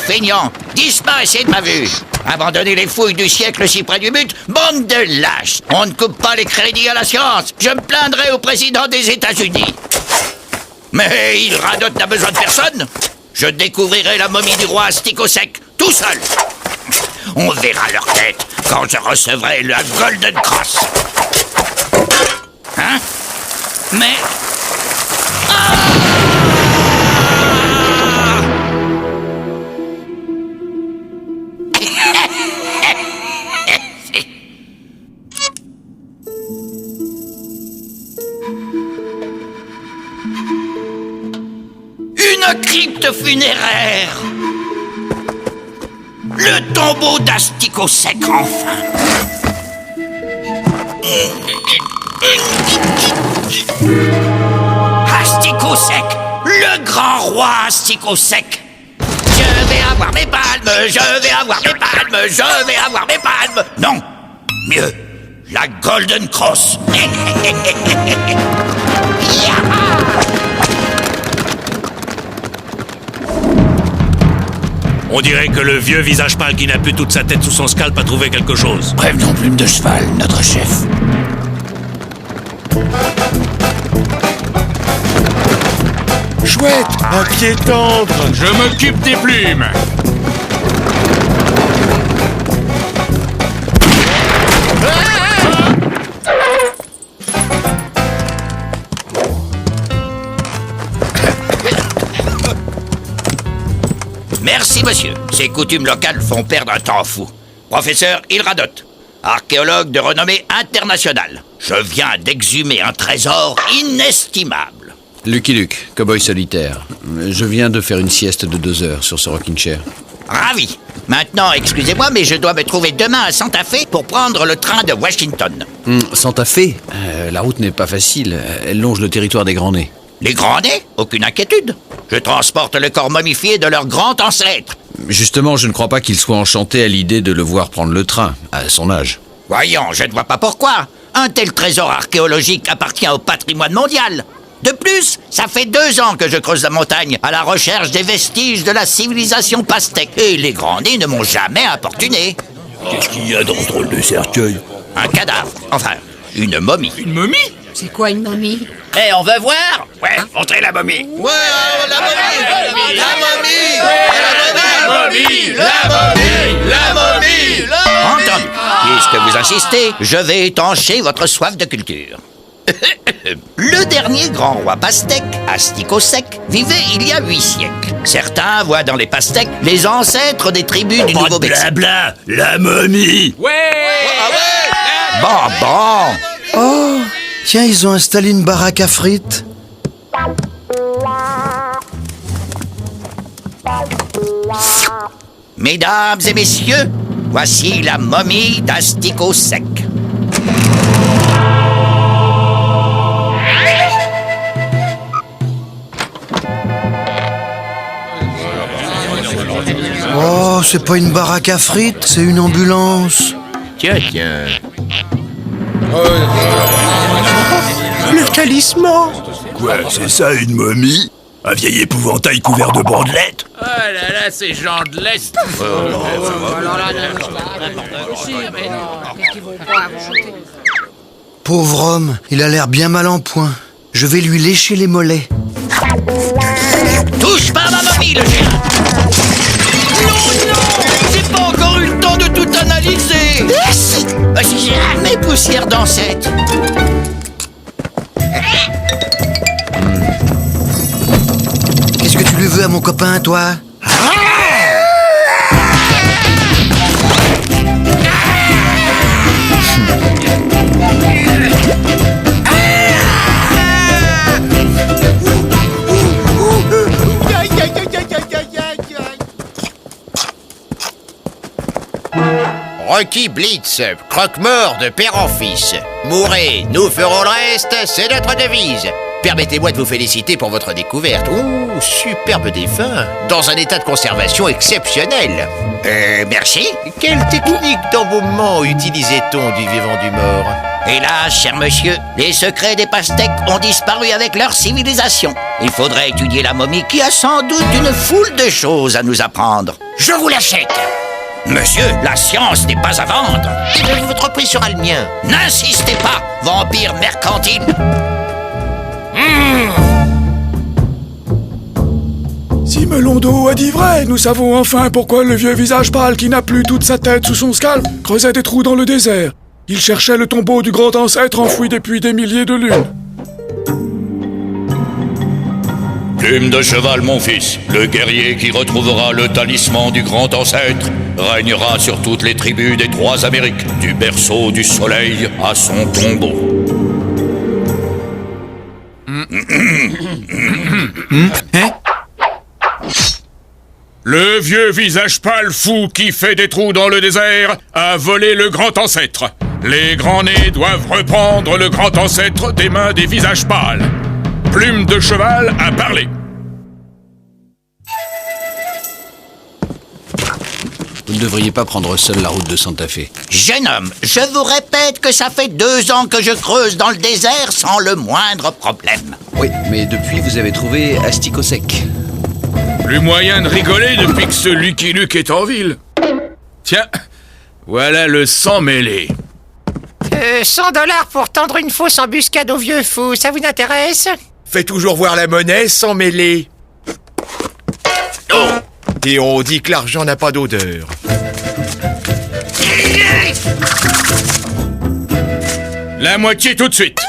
feignants! Disparaissez de ma vue! Abandonnez les fouilles du siècle si près du but, bande de lâches! On ne coupe pas les crédits à la science! Je me plaindrai au président des États-Unis! Mais il radote n'a besoin de personne! Je découvrirai la momie du roi Astic-au-Sec, tout seul! On verra leur tête quand je recevrai la Golden Cross! Hein? Mais... Une crypte funéraire! Le tombeau d'Astic-au-Sec, enfin! Astic-au-Sec! Le grand roi Astic-au-Sec! Je vais avoir mes palmes! Je vais avoir mes palmes! Je vais avoir mes palmes! Non! Mieux! La Golden Cross! On dirait que le vieux visage pâle qui n'a plus toute sa tête sous son scalp a trouvé quelque chose. Prévenons Plume de Cheval, notre chef. Chouette, un pied tendre. Je m'occupe des plumes. Merci, monsieur. Ces coutumes locales font perdre un temps fou. Professeur, il radote. Archéologue de renommée internationale. Je viens d'exhumer un trésor inestimable. Lucky Luke, cow-boy solitaire. Je viens de faire une sieste de 2 heures sur ce rocking chair. Ravi. Maintenant, excusez-moi, mais je dois me trouver demain à Santa Fe pour prendre le train de Washington. Santa Fe, la route n'est pas facile. Elle longe le territoire des Grands Nez. Les Grands Nez? Aucune inquiétude. Je transporte le corps momifié de leur grand ancêtre. Justement, je ne crois pas qu'il soit enchanté à l'idée de le voir prendre le train, à son âge. Voyons, je ne vois pas pourquoi. Un tel trésor archéologique appartient au patrimoine mondial. De plus, ça fait 2 ans que je creuse la montagne à la recherche des vestiges de la civilisation pastèque. Et les Grands Nez ne m'ont jamais importuné. Qu'est-ce qu'il y a dans ce drôle de cercueil? Un cadavre. Enfin, une momie. Une momie? C'est quoi une momie? Eh, on veut voir? Ouais, montrez la momie. Ouais, la momie! La momie! Entendu. Puisque vous insistez, je vais étancher votre soif de culture. Le dernier grand roi pastèque, Astic-au-Sec, vivait il y a 8 siècles. Certains voient dans les pastèques les ancêtres des tribus du Nouveau-Mexique. Blabla, la momie. Bon. Oh, tiens, ils ont installé une baraque à frites. Mesdames et messieurs, voici la momie d'Astic-au-Sec. Oh, c'est pas une baraque à frites, c'est une ambulance. Tiens. Le talisman. Quoi, c'est ça une momie? Un vieil épouvantail couvert de bandelettes? Oh là là, ces gens de l'Est. Pauvre homme, il a l'air bien mal en point. Je vais lui lécher les mollets. Touche pas à ma momie, le chien! Non! J'ai pas encore eu le temps de tout analyser! Jamais poussière d'ancêtre! Qu'est-ce que tu lui veux à mon copain, toi? Rocky Blitz, croque-mort de père en fils. Mourez, nous ferons le reste, c'est notre devise. Permettez-moi de vous féliciter pour votre découverte. Ouh, superbe défunt, dans un état de conservation exceptionnel. Merci. Quelle technique d'embaumement utilisait-on du vivant du mort? Hélas, cher monsieur, les secrets des pastèques ont disparu avec leur civilisation. Il faudrait étudier la momie qui a sans doute une foule de choses à nous apprendre. Je vous l'achète. Monsieur, la science n'est pas à vendre. Et votre prix sera le mien. N'insistez pas, vampire mercantile. Si Melondo a dit vrai, nous savons enfin pourquoi le vieux visage pâle qui n'a plus toute sa tête sous son scalp creusait des trous dans le désert. Il cherchait le tombeau du grand ancêtre enfoui depuis des milliers de lunes. Plume de cheval, mon fils, le guerrier qui retrouvera le talisman du grand ancêtre régnera sur toutes les tribus des 3 Amériques, du berceau du soleil à son tombeau. Le vieux visage pâle fou qui fait des trous dans le désert a volé le grand ancêtre. Les grands nez doivent reprendre le grand ancêtre des mains des visages pâles. Plume de cheval a parlé. Vous ne devriez pas prendre seul la route de Santa Fe. Jeune homme, je vous répète que ça fait 2 ans que je creuse dans le désert sans le moindre problème. Oui, mais depuis, vous avez trouvé Asticot Sec. Plus moyen de rigoler depuis que ce Lucky Luke est en ville. Tiens, voilà le sang mêlé. 100 $ pour tendre une fausse embuscade au vieux fou, ça vous intéresse? Fais toujours voir la monnaie sans mêler. Et on dit que l'argent n'a pas d'odeur. La moitié tout de suite.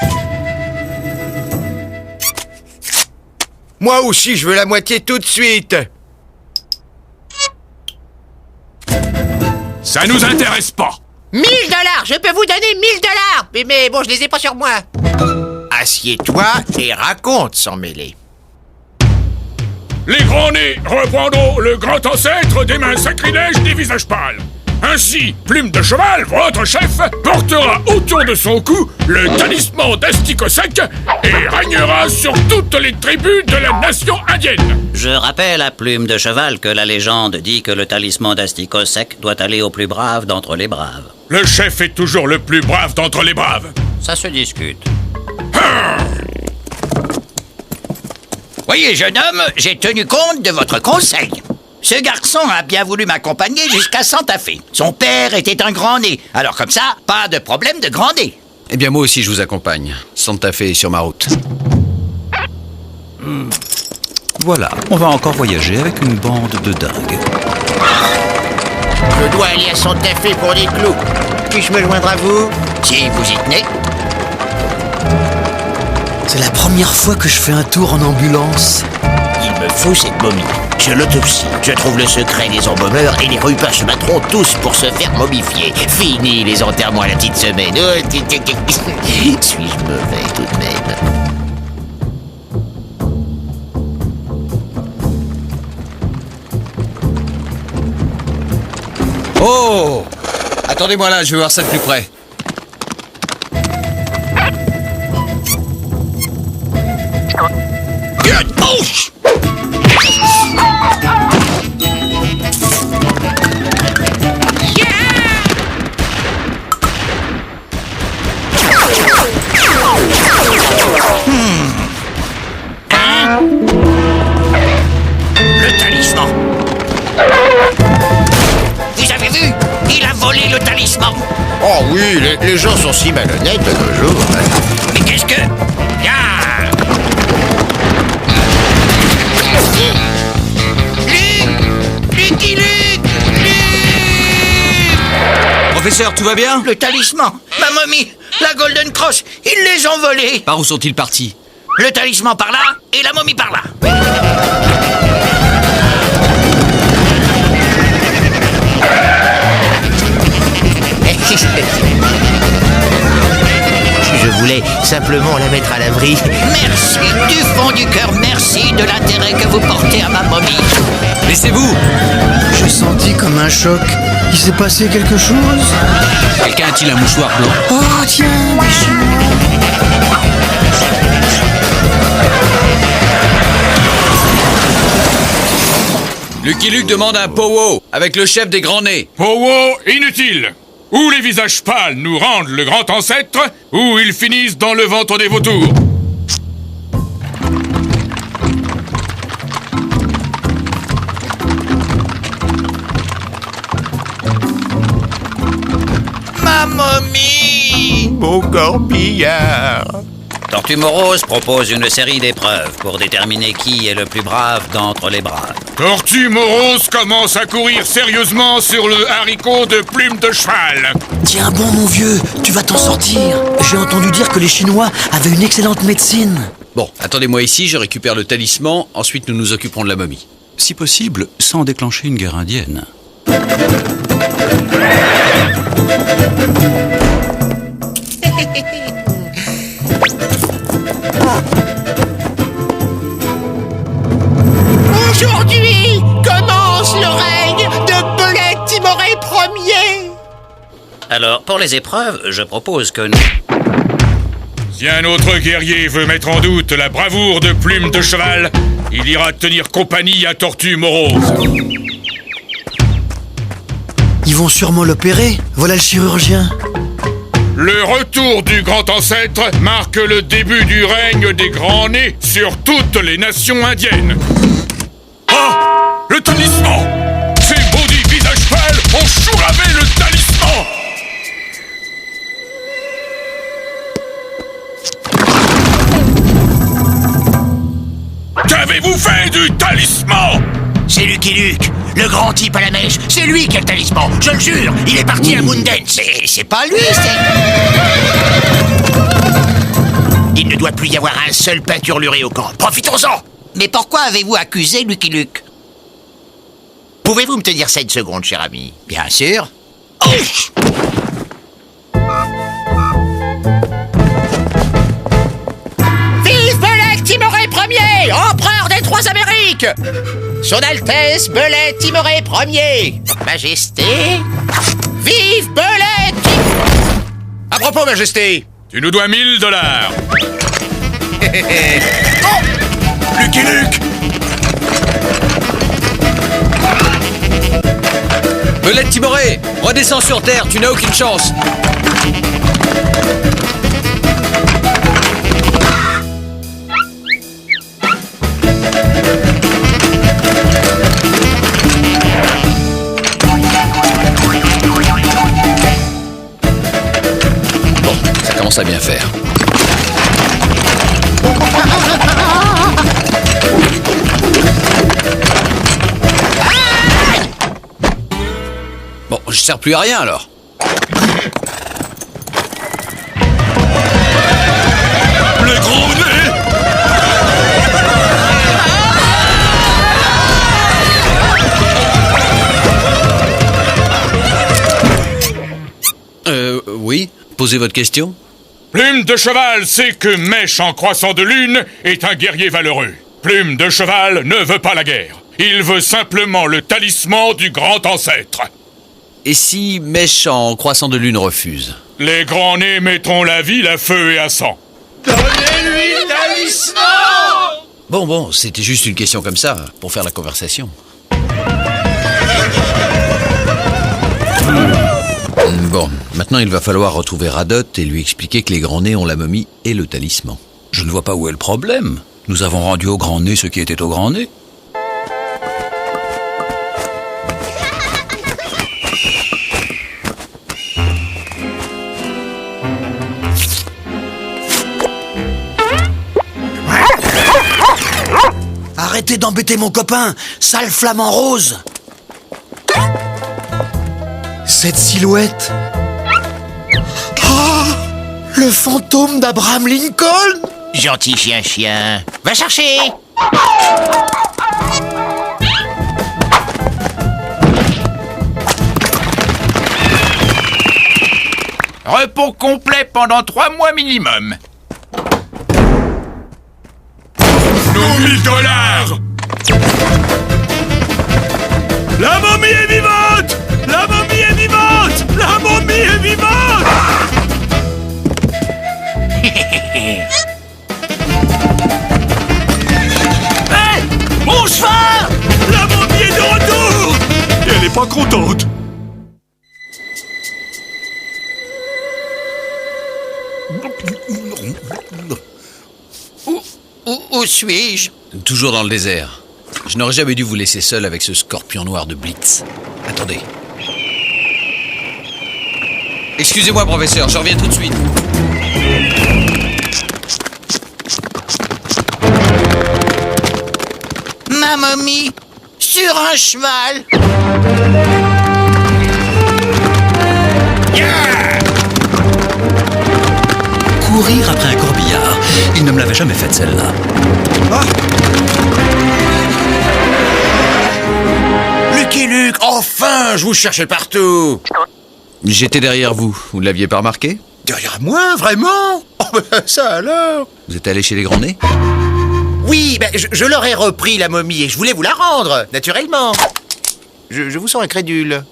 Moi aussi, je veux la moitié tout de suite. Ça nous intéresse pas. 1000 $, je peux vous donner 1000 $. Mais bon, je les ai pas sur moi. Assieds-toi et raconte sans mêler. Les grands nez reprendront le grand ancêtre des mains sacrilèges des visages pâles. Ainsi, Plume de cheval, votre chef, portera autour de son cou le talisman d'Asticot Sec et régnera sur toutes les tribus de la nation indienne. Je rappelle à Plume de cheval que la légende dit que le talisman d'Asticot Sec doit aller au plus brave d'entre les braves. Le chef est toujours le plus brave d'entre les braves. Ça se discute. Voyez, jeune homme, j'ai tenu compte de votre conseil. Ce garçon a bien voulu m'accompagner jusqu'à Santa Fe. Son père était un grand nez, alors comme ça, pas de problème de grand nez. Eh bien, moi aussi, je vous accompagne. Santa Fe est sur ma route. Voilà, on va encore voyager avec une bande de dingues. Je dois aller à Santa Fe pour des clous. Puis-je me joindre à vous? Si vous y tenez. C'est la première fois que je fais un tour en ambulance. Il me faut cette momie. Je l'autopsie. Je trouve le secret des embaumeurs et les rupins se battront tous pour se faire momifier. Fini les enterrements à la petite semaine. Suis-je mauvais tout de même? Oh! Attendez-moi là, je vais voir ça de plus près. Le talisman. Vous avez vu? Il a volé le talisman. Oh oui, les gens sont si malhonnêtes de nos jours. Mais qu'est-ce que... Ah! Lucky Luke! Professeur, tout va bien? Le talisman, ma momie, la Golden Cross, ils les ont volés. Par où sont-ils partis? Le talisman par là et la momie par là. Je voulais simplement la mettre à l'abri. Merci du fond du cœur, merci de l'intérêt que vous portez à ma momie. Laissez-vous! J'ai senti comme un choc. Il s'est passé quelque chose? Quelqu'un a-t-il un mouchoir blanc? Oh tiens, Lucky Luke demande un powo avec le chef des grands nez. Powo, inutile. Ou les visages pâles nous rendent le grand ancêtre, ou ils finissent dans le ventre des vautours. Ma momie! Mon corbillard. Tortue Morose propose une série d'épreuves pour déterminer qui est le plus brave d'entre les braves. Tortue Morose commence à courir sérieusement sur le haricot de plume de cheval. Tiens bon, mon vieux, tu vas t'en sortir. J'ai entendu dire que les Chinois avaient une excellente médecine. Bon, attendez-moi ici, je récupère le talisman, ensuite nous nous occuperons de la momie. Si possible, sans déclencher une guerre indienne. Aujourd'hui commence le règne de Belette Timoré Ier. Alors, pour les épreuves, je propose que nous... Si un autre guerrier veut mettre en doute la bravoure de plume de cheval, il ira tenir compagnie à Tortue Morose. Ils vont sûrement l'opérer. Voilà le chirurgien. Le retour du grand ancêtre marque le début du règne des grands nez sur toutes les nations indiennes. Ah! Le talisman! Ces maudits visages pâles ont chouravé le talisman! Qu'avez-vous fait du talisman? C'est Lucky Luke, le grand type à la mèche. C'est lui qui a le talisman, je le jure. Il est parti à Munden. C'est pas lui, Il ne doit plus y avoir un seul peinturluré au camp. Profitons-en. Mais pourquoi avez-vous accusé Lucky Luke? Pouvez-vous me tenir 7 secondes, cher ami? Bien sûr. Vive Belette Timoré Ier, empereur des 3 Amériques! Son Altesse Belette Timoré Ier, Majesté, vive Belette! À propos, Majesté. Tu nous dois $1000. Lucky Luke! Belette Timoré, redescends sur Terre, tu n'as aucune chance. Bon, ça commence à bien faire. Bon, je sers plus à rien alors. Le gros nez! Oui, posez votre question. Plume de cheval sait que Mèche en croissant de lune est un guerrier valeureux. Plume de cheval ne veut pas la guerre. Il veut simplement le talisman du grand ancêtre. Et si Mèche en croissant de lune refuse? Les grands nez mettront la ville à feu et à sang. Donnez-lui le talisman! Bon, c'était juste une question comme ça, pour faire la conversation. Bon, maintenant il va falloir retrouver Radot et lui expliquer que les grands nez ont la momie et le talisman. Je ne vois pas où est le problème. Nous avons rendu au grand nez ce qui était au grand nez. Arrêtez d'embêter mon copain, sale flamant rose. Cette silhouette... Oh, le fantôme d'Abraham Lincoln. Gentil chien. Va chercher! Repos complet pendant 3 mois minimum. Nos $1000! La momie est vivante! La momie est vivante! La momie est vivante! Hey! Mon cheval! La momie est de retour! Et elle est pas contente. Où suis-je? Toujours dans le désert. Je n'aurais jamais dû vous laisser seul avec ce scorpion noir de Blitz. Attendez. Excusez-moi, professeur, je reviens tout de suite. Ma momie, sur un cheval. Courir après un corbillard. Il ne me l'avait jamais faite, celle-là. Lucky Luke, enfin, je vous cherchais partout. J'étais derrière vous. Vous ne l'aviez pas remarqué? Derrière moi, vraiment? Oh, ben ça alors. Vous êtes allé chez les Grands-Nez? Oui, ben, je leur ai repris la momie et je voulais vous la rendre, naturellement. Je vous sens incrédule.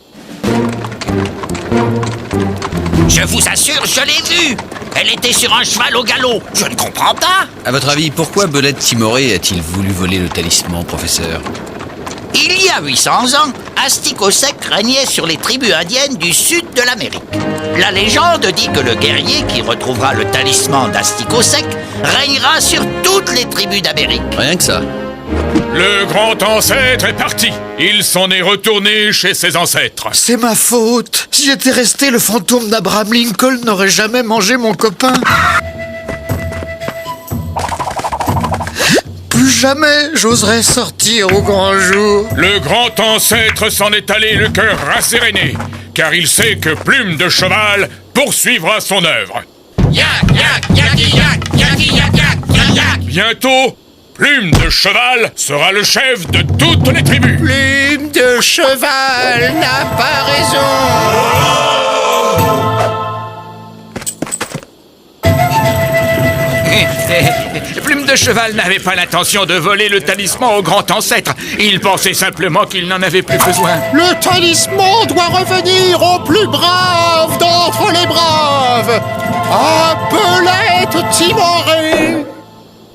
Je vous assure, je l'ai vue. Elle était sur un cheval au galop. Je ne comprends pas. À votre avis, pourquoi Belette Timoré a-t-il voulu voler le talisman, professeur? Il y a 800 ans, Asticot Sec régnait sur les tribus indiennes du sud de l'Amérique. La légende dit que le guerrier qui retrouvera le talisman d'Asticot Sec régnera sur toutes les tribus d'Amérique. Rien que ça. Le grand ancêtre est parti. Il s'en est retourné chez ses ancêtres. C'est ma faute. Si j'étais resté, le fantôme d'Abraham Lincoln n'aurait jamais mangé mon copain. Plus jamais j'oserais sortir au grand jour. Le grand ancêtre s'en est allé le cœur rasséréné, car il sait que Plume de Cheval poursuivra son œuvre. Bientôt, Plume de Cheval sera le chef de toutes les tribus. Plume de Cheval n'a pas raison. Plume de Cheval n'avait pas l'intention de voler le talisman au grand ancêtre. Il pensait simplement qu'il n'en avait plus besoin. Le talisman doit revenir au plus brave d'entre les braves, à Belette Timoré.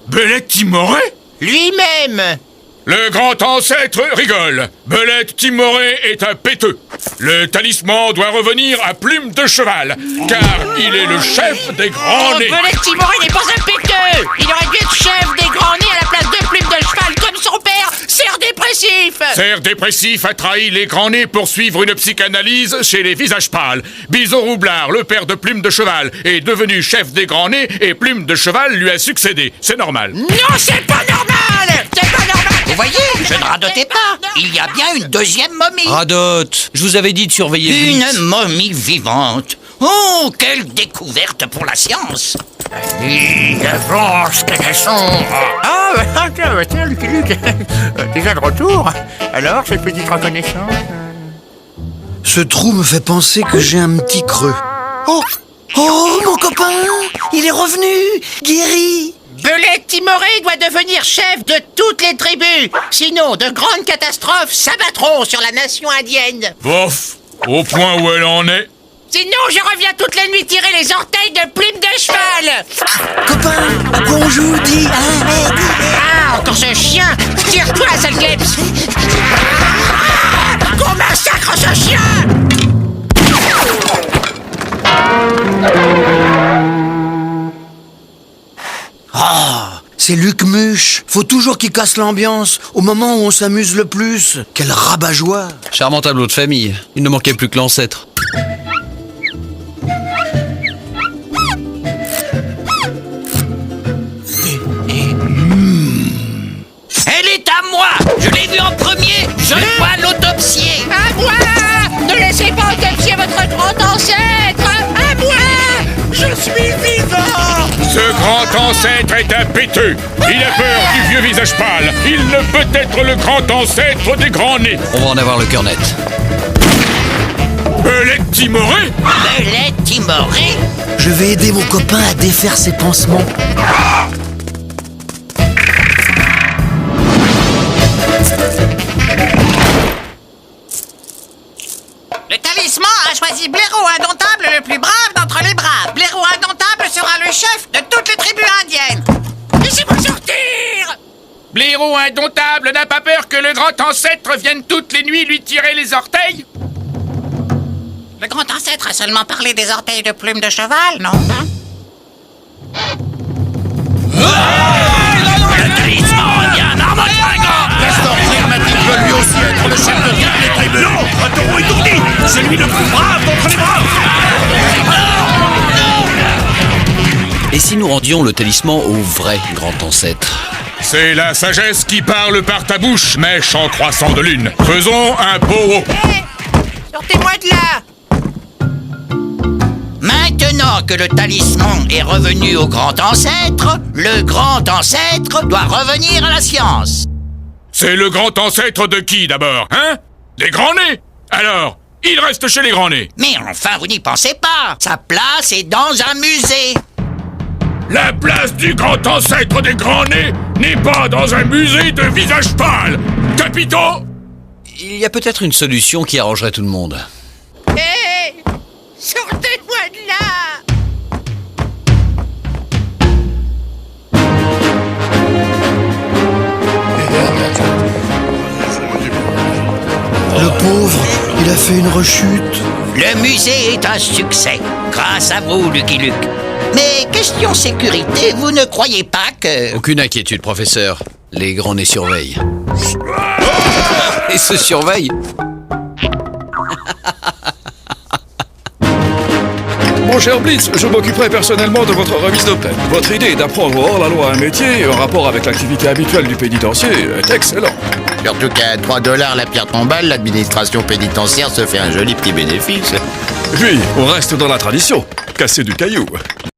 Belette Timoré? Lui-même. Le grand ancêtre rigole. Belette Timoré est un péteux. Le talisman doit revenir à Plume de Cheval, car il est le chef des Grands Nez. Belette Timoré n'est pas un péteux. Il aurait dû être chef des Grands Nez à la place de Plume de Cheval comme son père, Cerf Dépressif. Cerf Dépressif a trahi les Grands Nez pour suivre une psychanalyse chez les Visages Pâles. Bison Roublard, le père de Plume de Cheval, est devenu chef des Grands Nez et Plume de Cheval lui a succédé. C'est normal. Non, c'est pas normal. C'est pas normal. Vous voyez, je ne radotais pas. Il y a bien une deuxième momie. Radote, je vous avais dit de surveiller Blitz. Une momie vivante. Oh, quelle découverte pour la science. Avance, Cacasson. Tiens, Lucky Luke. Déjà de retour. Alors, cette petite reconnaissance. Ce trou me fait penser que j'ai un petit creux. Oh, mon copain, il est revenu, guéri. Belette Timoré doit devenir chef de toutes les tribus. Sinon, de grandes catastrophes s'abattront sur la nation indienne. Bof, au point où elle en est. Sinon, je reviens toutes les nuits tirer les orteils de Plume de Cheval. Copain, à quoi on joue, dis, hein, Ah, encore ce chien. Tire-toi, sale Gleps. Qu'on massacre ce chien. C'est Luc Muche. Faut toujours qu'il casse l'ambiance au moment où on s'amuse le plus. Quel rabat-joie. Charmant tableau de famille. Il ne manquait plus que l'ancêtre. Elle est à moi. Je l'ai vue en premier. Je dois l'autopsier. À moi. Ne laissez pas autopsier votre grand ancêtre. À moi. Je suis vivant. Ce grand ancêtre est un péteux. Il a peur du vieux visage pâle. Il ne peut être le grand ancêtre des Grands Nez. On va en avoir le cœur net. Belette Timoré? Belette Timoré? Je vais aider mon copain à défaire ses pansements. Le talisman a choisi Blaireau Indomptable, le plus brave d'entre les braves. Blaireau Indomptable sera le chef de toutes les tribus indiennes. Laissez-moi sortir! Blaireau Indomptable n'a pas peur que le grand ancêtre vienne toutes les nuits lui tirer les orteils? Le grand ancêtre a seulement parlé des orteils de Plume de Cheval, non? doit lui aussi être le chef de toutes les tribus. Non, un taureau étourdi. C'est lui le plus brave d'entre les braves. Et si nous rendions le talisman au vrai grand ancêtre? C'est la sagesse qui parle par ta bouche, mèche en croissant de lune. Faisons un pot. Sortez-moi de là! Maintenant que le talisman est revenu au grand ancêtre, le grand ancêtre doit revenir à la science. C'est le grand ancêtre de qui d'abord, hein? Des grands-nés? Alors, il reste chez les grands-nés. Mais enfin, vous n'y pensez pas. Sa place est dans un musée. La place du grand ancêtre des grands-nés n'est pas dans un musée de visage pâle. Capitaux? Il y a peut-être une solution qui arrangerait tout le monde. Hé! Sortez-moi de là! Le pauvre, il a fait une rechute. Le musée est un succès, grâce à vous, Lucky Luke. Mais question sécurité, vous ne croyez pas que... Aucune inquiétude, professeur. Les grands-nés surveillent. Et se surveillent. Mon cher Blitz, je m'occuperai personnellement de votre remise de peine. Votre idée d'apprendre hors la loi un métier en rapport avec l'activité habituelle du pénitencier est excellent. Surtout qu'à 3 $ la pierre tombale, l'administration pénitentiaire se fait un joli petit bénéfice. Puis, on reste dans la tradition. Casser du caillou.